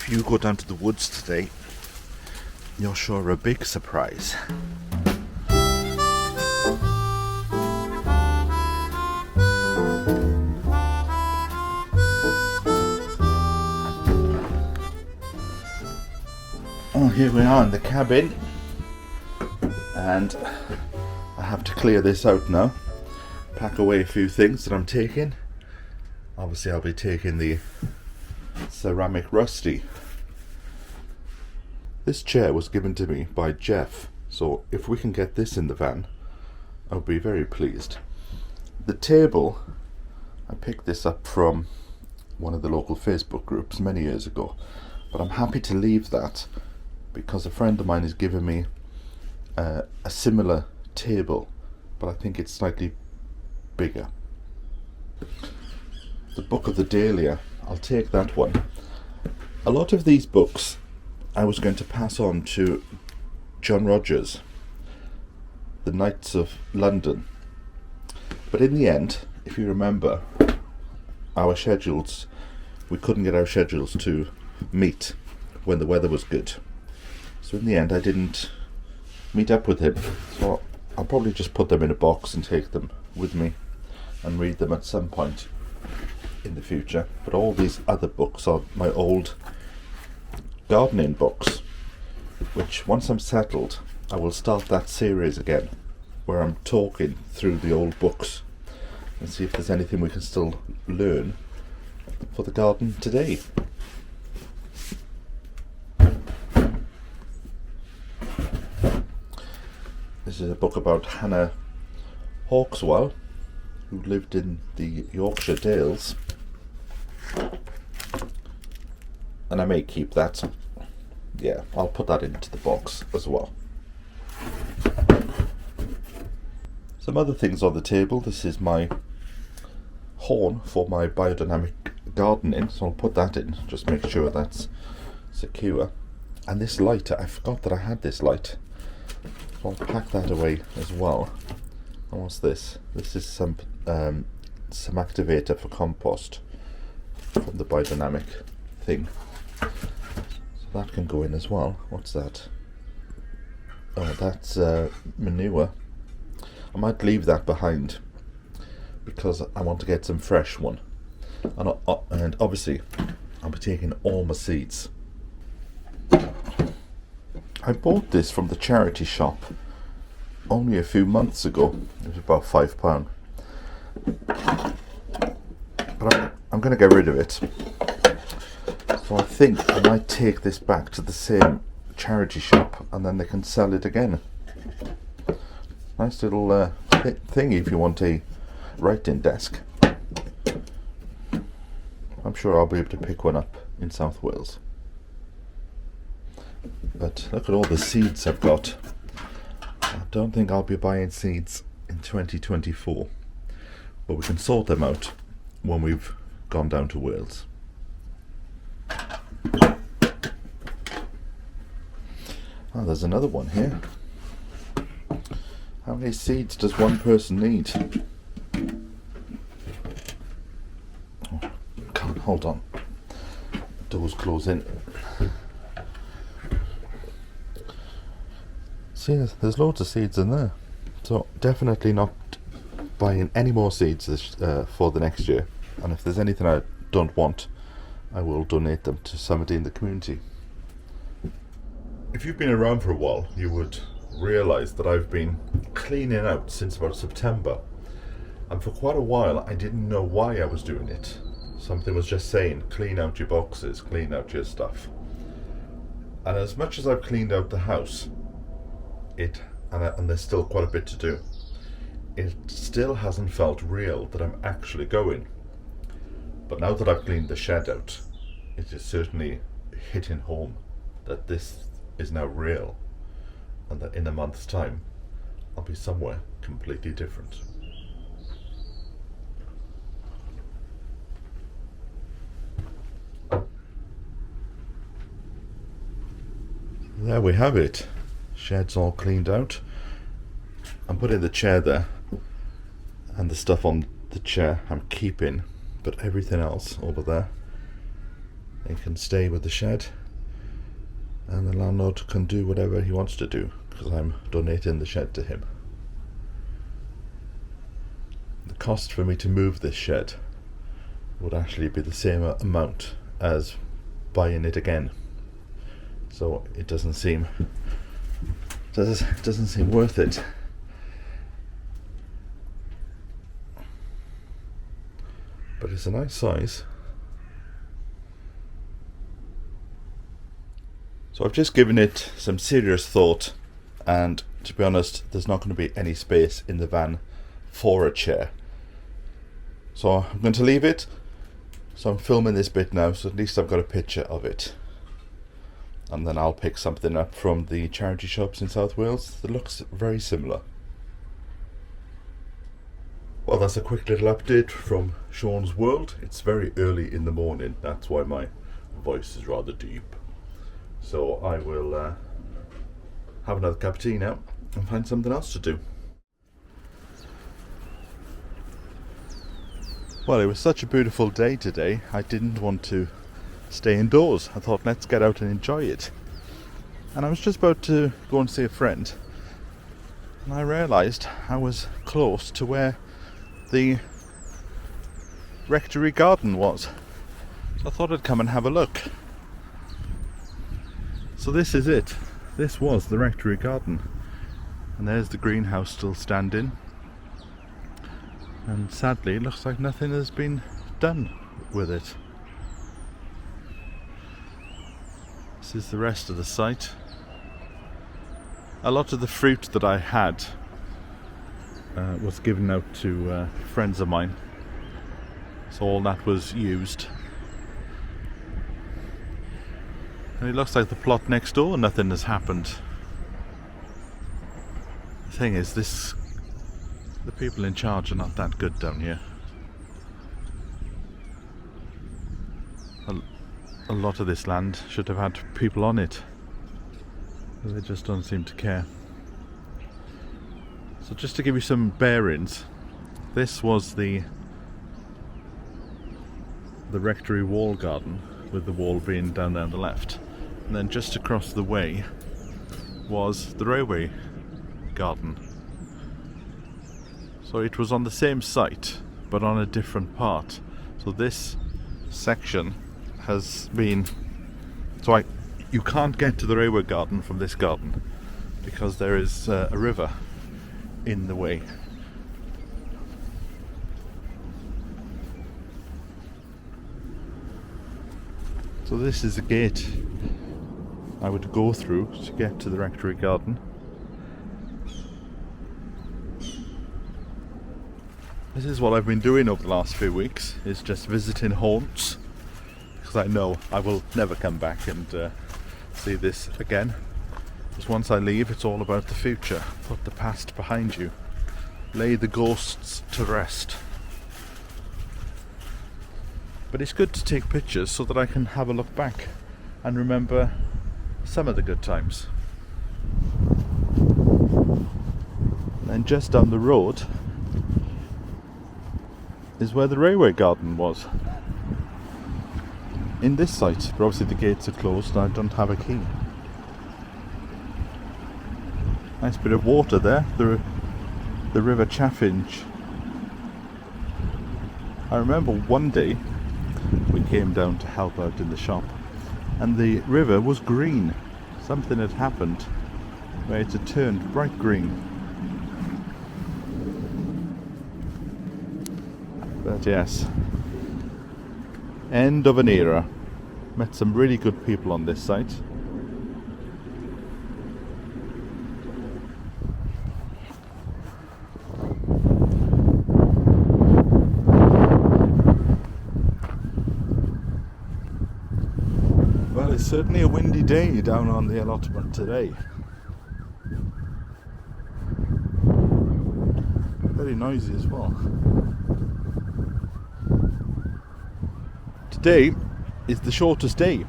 If you go down to the woods today, you're sure a big surprise. Oh, here we are in the cabin, and I have to clear this out now, pack away a few things that I'm taking. Obviously I'll be taking the ceramic rusty. This chair was given to me by Jeff, so if we can get this in the van, I'll be very pleased. The table, I picked this up from one of the local Facebook groups many years ago, but I'm happy to leave that because a friend of mine has given me a similar table, but I think it's slightly bigger. The Book of the Dahlia, I'll take that one. A lot of these books I was going to pass on to John Rogers, The Knights of London, but in the end, if you remember, our schedules, we couldn't get our schedules to meet when the weather was good. So in the end I didn't meet up with him, so I'll probably just put them in a box and take them with me and read them at some point in the future. But all these other books are my old gardening books, which once I'm settled I will start that series again where I'm talking through the old books and see if there's anything we can still learn for the garden today. This is a book about Hannah Hawkswell, who lived in the Yorkshire Dales, and I may keep that. Yeah, I'll put that into the box as well. Some other things on the table. This is my horn for my biodynamic gardening, so I'll put that in, just make sure that's secure. And this light, I forgot that I had this light. I'll pack that away as well. And what's this? This is some activator for compost from the biodynamic thing. So that can go in as well. What's that? Oh, that's manure. I might leave that behind because I want to get some fresh one. And obviously I'll be taking all my seeds. I bought this from the charity shop only a few months ago. It was about £5. But I'm going to get rid of it. So I think I might take this back to the same charity shop and then they can sell it again. Nice little thingy if you want a writing desk. I'm sure I'll be able to pick one up in South Wales. But look at all the seeds I've got. I don't think I'll be buying seeds in 2024, but we can sort them out when we've gone down to Wales. Oh, there's another one here. How many seeds does one person need? Oh, can't, hold on. Doors closing. See, there's loads of seeds in there, so definitely not buying any more seeds for the next year. And if there's anything I don't want, I will donate them to somebody in the community. If you've been around for a while, you would realise that I've been cleaning out since about September, and for quite a while I didn't know why I was doing it. Something was just saying, clean out your boxes, clean out your stuff. And as much as I've cleaned out the house, and there's still quite a bit to do, it still hasn't felt real that I'm actually going. But now that I've cleaned the shed out, it is certainly hitting home that this is now real, and that in a month's time I'll be somewhere completely different. There we have it. Shed's all cleaned out. I'm putting the chair there, and the stuff on the chair I'm keeping, but everything else over there It can stay with the shed, and the landlord can do whatever he wants to do, because I'm donating the shed to him. The cost for me to move this shed would actually be the same amount as buying it again, so it doesn't seem worth it. But it's a nice size. So I've just given it some serious thought, and to be honest, there's not going to be any space in the van for a chair. So I'm going to leave it. So I'm filming this bit now, so at least I've got a picture of it. And then I'll pick something up from the charity shops in South Wales that looks very similar. Well, that's a quick little update from Sean's world. It's very early in the morning, that's why my voice is rather deep. So I will have another cup of tea now and find something else to do. Well, it was such a beautiful day today, I didn't want to stay indoors. I thought, let's get out and enjoy it. And I was just about to go and see a friend, and I realised I was close to where the rectory garden was. So I thought I'd come and have a look. So this is it. This was the rectory garden. And there's the greenhouse still standing. And sadly, it looks like nothing has been done with it. This is the rest of the site. A lot of the fruit that I had was given out to friends of mine. So all that was used. And it looks like the plot next door, nothing has happened. The thing is, the people in charge are not that good down here. A lot of this land should have had people on it, but they just don't seem to care. So just to give you some bearings, this was the rectory wall garden, with the wall being down there on the left. And then just across the way was the railway garden. So it was on the same site, but on a different part. So this section has been... So you can't get to the railway garden from this garden, because there is a river in the way. So this is a gate I would go through to get to the rectory garden. This is what I've been doing over the last few weeks, is just visiting haunts, because I know I will never come back and see this again. Because once I leave, it's all about the future. Put the past behind you. Lay the ghosts to rest. But it's good to take pictures so that I can have a look back and remember some of the good times. And just down the road is where the railway garden was. In this site, but obviously the gates are closed and I don't have a key. Nice bit of water there, the River Chaffinch. I remember one day we came down to help out in the shop, and the river was green. Something had happened where it had turned bright green. But yes, end of an era. Met some really good people on this site. Well, it's certainly a windy day down on the allotment today. Very noisy as well. Today is the shortest day,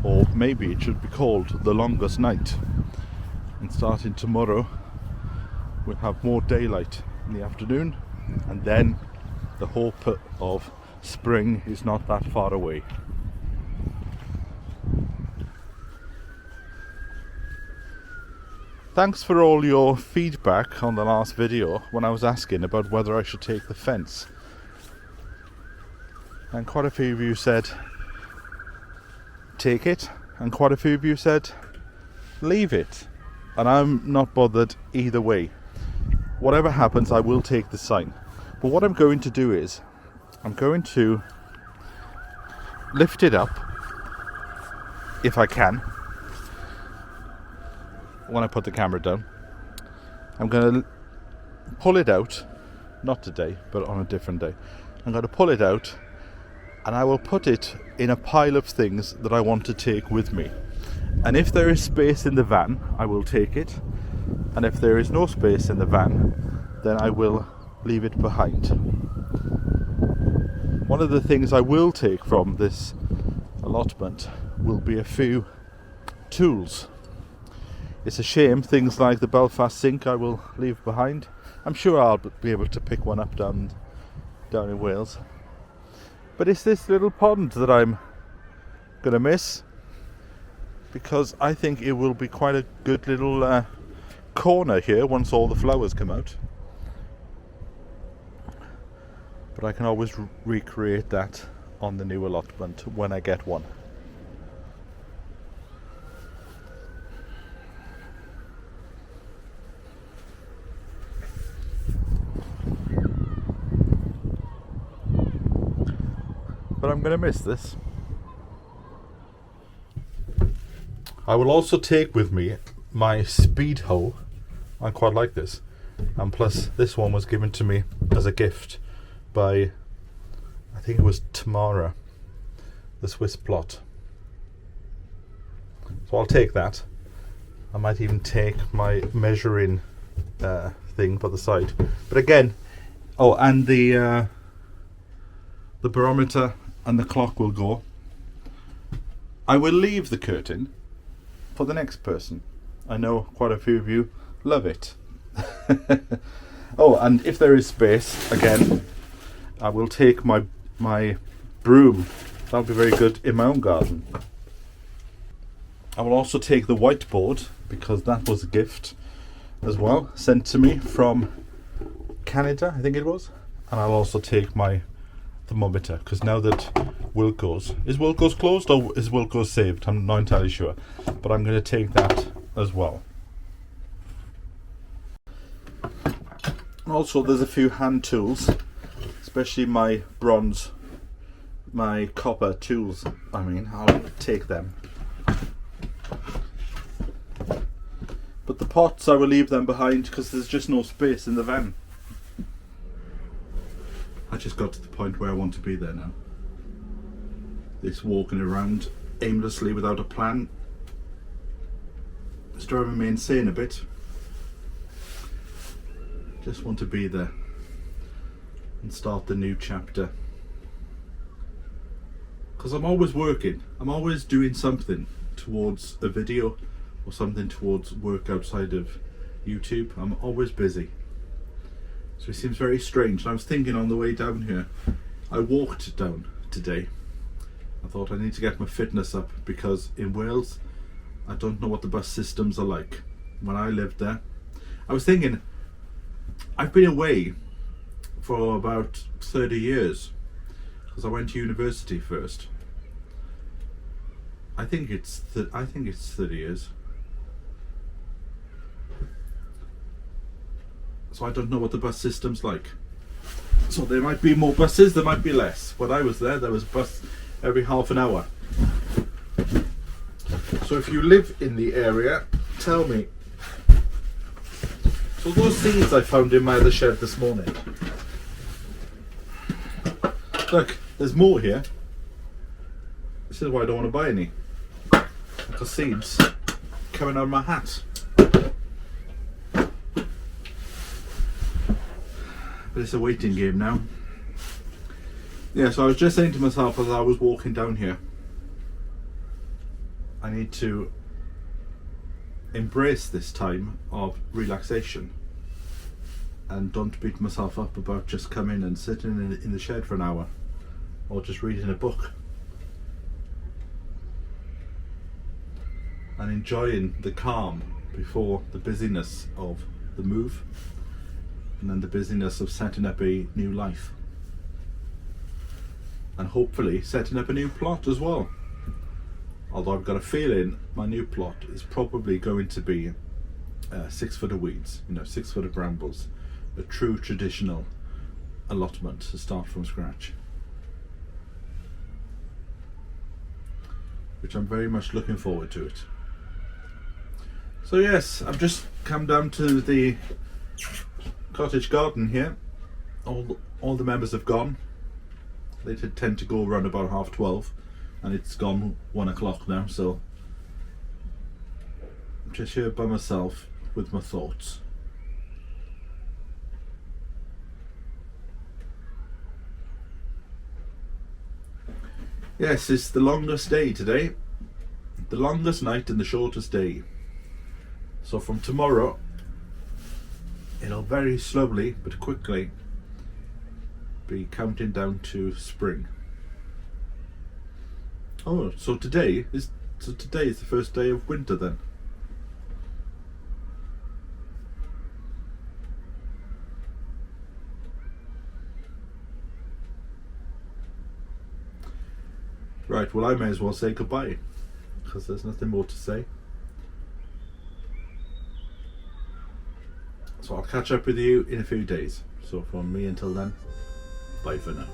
or maybe it should be called the longest night. And starting tomorrow, we'll have more daylight in the afternoon, and then the hope of spring is not that far away. Thanks for all your feedback on the last video when I was asking about whether I should take the fence. And quite a few of you said take it, and quite a few of you said leave it. And I'm not bothered either way. Whatever happens, I will take the sign. But what I'm going to do is, I'm going to lift it up, if I can, when I put the camera down. I'm going to pull it out, not today, but on a different day. I'm going to pull it out, and I will put it in a pile of things that I want to take with me. And if there is space in the van, I will take it. And if there is no space in the van, then I will leave it behind. One of the things I will take from this allotment will be a few tools. It's a shame things like the Belfast sink I will leave behind. I'm sure I'll be able to pick one up down in Wales. But it's this little pond that I'm going to miss, because I think it will be quite a good little corner here once all the flowers come out. But I can always recreate that on the new allotment when I get one. But I'm going to miss this. I will also take with me my speed hoe. I quite like this. And plus, this one was given to me as a gift by, I think it was Tamara, the Swiss plot. So I'll take that. I might even take my measuring thing by the side. But again, oh, and the barometer and the clock will go. I will leave the curtain for the next person. I know quite a few of you love it. Oh, and if there is space, again, I will take my broom. That'll be very good in my own garden. I will also take the whiteboard, because that was a gift as well, sent to me from Canada, I think it was. And I'll also take my thermometer, because now that Wilko's closed or is Wilko's saved? I'm not entirely sure, but I'm going to take that as well. Also, there's a few hand tools, especially my copper tools. I'll take them. But the pots, I will leave them behind because there's just no space in the van. I just got to the point where I want to be there now. This walking around aimlessly without a plan is driving me insane a bit. Just want to be there and start the new chapter. Because I'm always working. I'm always doing something towards a video or something towards work outside of YouTube. I'm always busy. So it seems very strange. And I was thinking on the way down here, I walked down today. I thought I need to get my fitness up, because in Wales, I don't know what the bus systems are like. When I lived there, I was thinking, I've been away for about 30 years, because I went to university first. I think it's 30 years. So I don't know what the bus system's like. So there might be more buses, there might be less. When I was there was a bus every half an hour. So if you live in the area, tell me. So those seeds I found in my other shed this morning. Look, there's more here. This is why I don't want to buy any. Because seeds coming out of my hat. But it's a waiting game now. Yeah, so I was just saying to myself as I was walking down here, I need to embrace this time of relaxation and don't beat myself up about just coming and sitting in the shed for an hour or just reading a book and enjoying the calm before the busyness of the move and then the busyness of setting up a new life, and hopefully setting up a new plot as well. Although I've got a feeling my new plot is probably going to be 6 foot of weeds, 6 foot of brambles, a true traditional allotment to start from scratch, which I'm very much looking forward to it. So yes, I've just come down to the cottage garden here. All the members have gone. They tend to go around about 12:30, and it's gone 1 o'clock now, so I'm just here by myself with my thoughts. Yes, it's the longest day today, the longest night and the shortest day. So from tomorrow, it'll very slowly but quickly be counting down to spring. Oh, so today is the first day of winter then. Right, well I may as well say goodbye, because there's nothing more to say. So I'll catch up with you in a few days. So from me until then, bye for now.